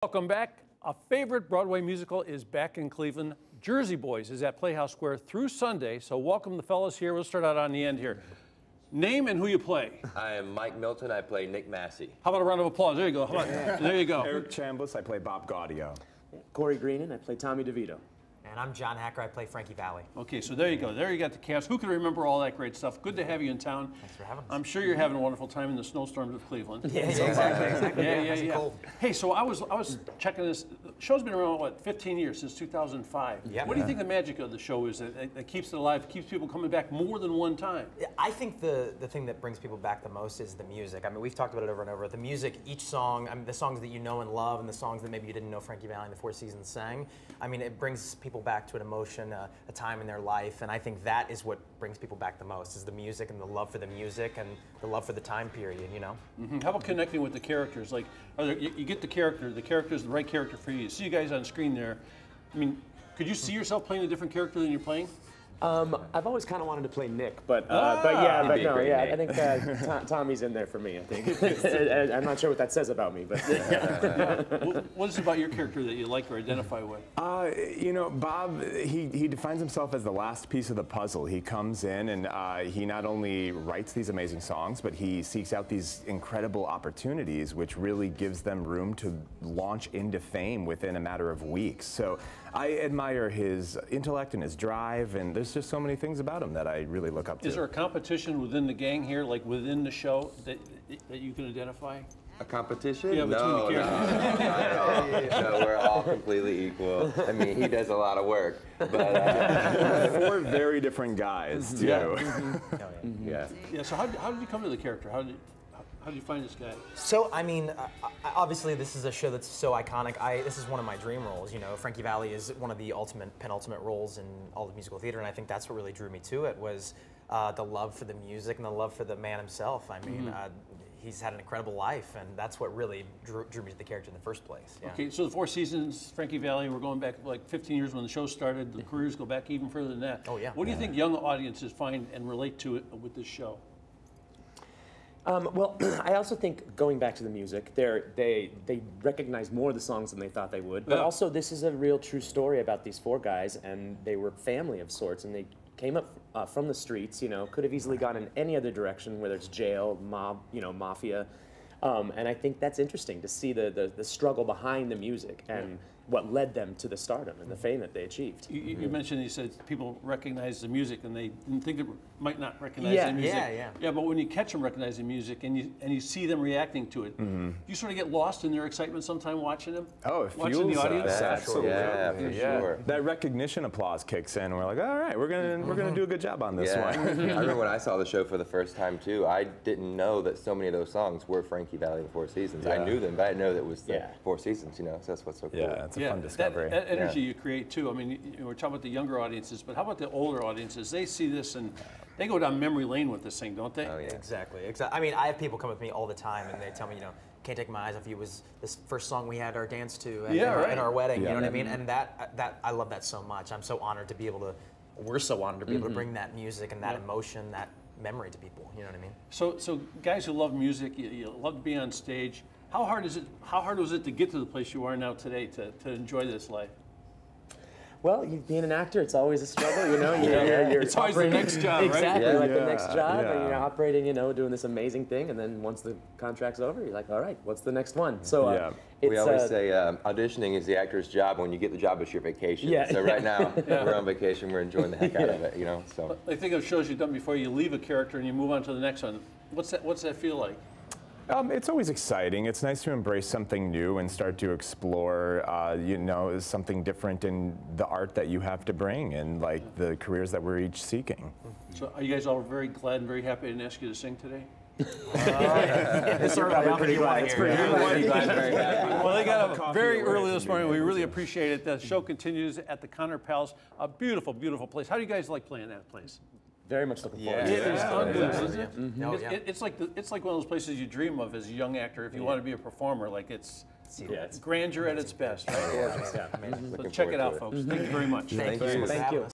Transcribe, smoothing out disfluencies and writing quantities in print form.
Welcome back. A favorite Broadway musical is back in Cleveland. Jersey Boys is at Playhouse Square through Sunday, so welcome the fellas here. We'll start out on the end here. Name and who you play. I am Mike Milton. I play Nick Massey. How about a round of applause? There you go. How about, there you go. Eric Chambliss. I play Bob Gaudio. Corey Greenan. I play Tommy DeVito. And I'm John Hacker. I play Frankie Valli. Okay, so there you go. There you got the cast. Who can remember all that great stuff? Good to have you in town. Thanks for having us. I'm sure you're having a wonderful time in the snowstorms of Cleveland. Yeah, exactly. Yeah. Cold. Hey, so I was checking this. The show's been around, what, 15 years, since 2005. Yep. What do you think the magic of the show is that keeps it alive, keeps people coming back more than one time? I think the thing that brings people back the most is the music. I mean, we've talked about it over and over. The music, each song, I mean, the songs that you know and love and the songs that maybe you didn't know Frankie Valli and the Four Seasons sang, I mean, it brings people back to an emotion, a time in their life, and I think that is what brings people back the most, is the music and the love for the music and the love for the time period, you know? Mm-hmm. How about connecting with the characters? Like, you get the character's the right character for you. You see you guys on screen there. I mean, could you see yourself playing a different character than you're playing? I've always kind of wanted to play Nick, I think Tommy's in there for me. I think I'm not sure what that says about me, but What is it about your character that you like or identify with? You know, Bob, he defines himself as the last piece of the puzzle. He comes in and he not only writes these amazing songs, but he seeks out these incredible opportunities, which really gives them room to launch into fame within a matter of weeks. So I admire his intellect and his drive, and there's just so many things about him that I really look up to. Is there a competition within the gang here, like within the show, that you can identify? A competition? Yeah, between the characters. No, we're all completely equal. I mean, he does a lot of work, but four very different guys too. yeah. Yeah. So how did you come to the character? How did you find this guy? So, I mean, obviously this is a show that's so iconic. This is one of my dream roles, you know. Frankie Valli is one of the penultimate roles in all of musical theater, and I think that's what really drew me to it, was the love for the music and the love for the man himself. I mean, he's had an incredible life, and that's what really drew me to the character in the first place. Yeah. Okay, so the Four Seasons, Frankie Valli, we're going back like 15 years when the show started. The careers go back even further than that. Oh, yeah. What do you think young audiences find and relate to it with this show? well, I also think, going back to the music, they recognize more of the songs than they thought they would. But also, this is a real true story about these four guys, and they were family of sorts, and they came up from the streets. You know, could have easily gone in any other direction, whether it's jail, mob, you know, mafia. And I think that's interesting to see the struggle behind the music and what led them to the stardom and the fame that they achieved. You mentioned, you said people recognize the music and they didn't think they might not recognize the music. Yeah, but when you catch them recognizing music and you see them reacting to it, you sort of get lost in their excitement sometime watching them? Oh, it watching the audience? Absolutely. Yeah, for sure. That recognition applause kicks in, and we're like, all right, we're gonna do a good job on this one. I remember when I saw the show for the first time too. I didn't know that so many of those songs were Frankie Valli and the Four Seasons. I knew them, but I didn't know that it was the Four Seasons. You know, so that's what's so cool. Yeah, it's a fun discovery. That energy you create too. I mean, we're talking about the younger audiences, but how about the older audiences? They see this and they go down memory lane with this thing, don't they? Oh yeah. Exactly. I mean, I have people come with me all the time, and they tell me, you know, can't take my eyes off you was this first song we had our dance to at our wedding. You know what I mean? And that I love that so much. I'm so honored to be able to. We're so honored to be able to bring that music and that emotion, that memory to people. You know what I mean? So guys who love music, you love to be on stage. How hard was it to get to the place you are now today to enjoy this life? Well, being an actor, it's always a struggle, you know. You're it's always the next job, right? Exactly, like the next job, and you're operating, you know, doing this amazing thing, and then once the contract's over, you're like, all right, what's the next one? So we always say auditioning is the actor's job. When you get the job, it's your vacation. So right now, we're on vacation. We're enjoying the heck out of it, you know. So I think of shows you've done before. You leave a character and you move on to the next one. What's that feel like? It's always exciting. It's nice to embrace something new and start to explore, you know, something different in the art that you have to bring and like the careers that we're each seeking. So are you guys all very glad and very happy I didn't ask you to sing today? Well, they got up very early this morning. We really appreciate it. The show continues at the Connor Palace, a beautiful, beautiful place. How do you guys like playing that place? Very much looking forward to It is unbelievable, isn't it? It's It's like one of those places you dream of as a young actor if you want to be a performer. Like it's grandeur at its best, right? Gorgeous. So check it out, folks. Thank you very much. Thank you.